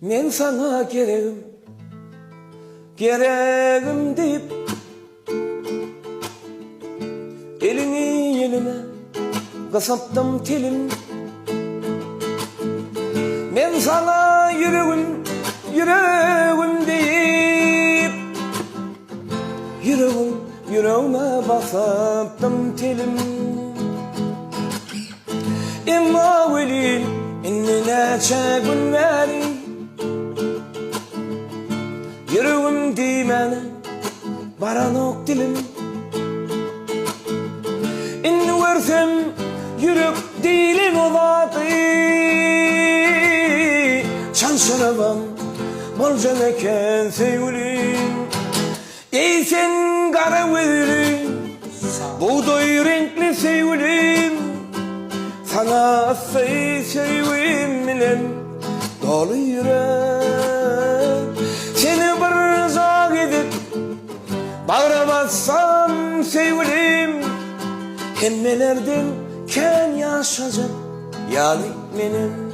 Men sana gereğim, gereğim deyip elini eline kasaptım telim. Men sana yüreğim, yüreğim deyip yüreğim, yüreğime basaptım telim. Emma velin innine günleri yüreğim dimene baranok dilim. İnni versem yürek dilin olatı çanşaravan bolcan eken sevgilim. Ey sen kara gözlü buğday renkli sevgilim, sana sevgilim bilen dolu yürek. Seni bir zor edip bağıramazsam sevgilim, hemmelerden ken yaşayacak yani benim.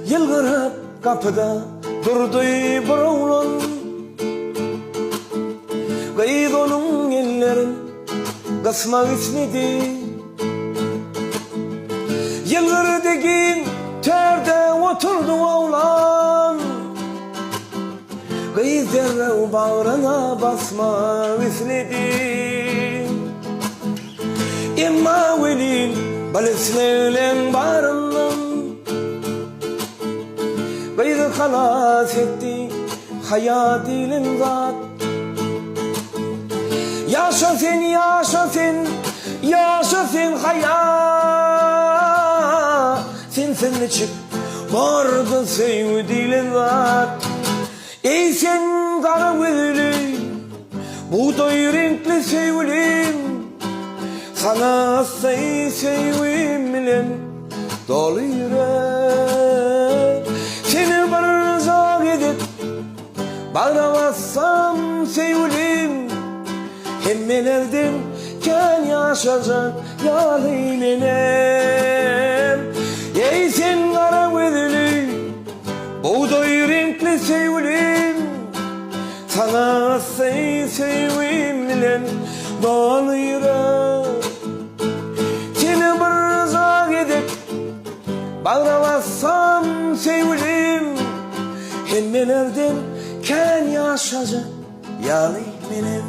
Yılgırıp kapıda durdu bir oğlan, kayıt onun ellerin kısmak ismedi. Yılgır degin terde oturdu oğlan, kayıt derrev bağrına basmak istedi. Emma velin balesnelen bağrından kayıt halas etti hayat ilin zat. Yaşa sen, yaşa sen, yaşa sen hayat. Sen çık vardı sevdiğin var. Ey sen kara gözlü buğday renkli sevgilim, sana sevgilim bilen dolu yürek. Seni bir zor edip bağıramazsam sevgilim, hemmelerden ken yaşayacak yâli benim. Ey sen kara gözlü buğday renkli sevgilim, sana sevgilim bilen dolu yürek. Seni bir zor edip bağıramazsam sevgilim, hemmelerden ken yaşayacak yâli benim.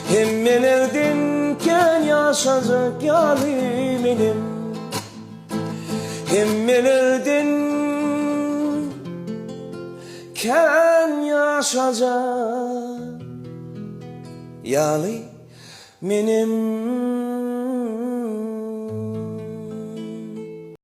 Hemmelerden ken yaşayacak yâli benim. Hemmelerden ken yaşayacak yâli benim.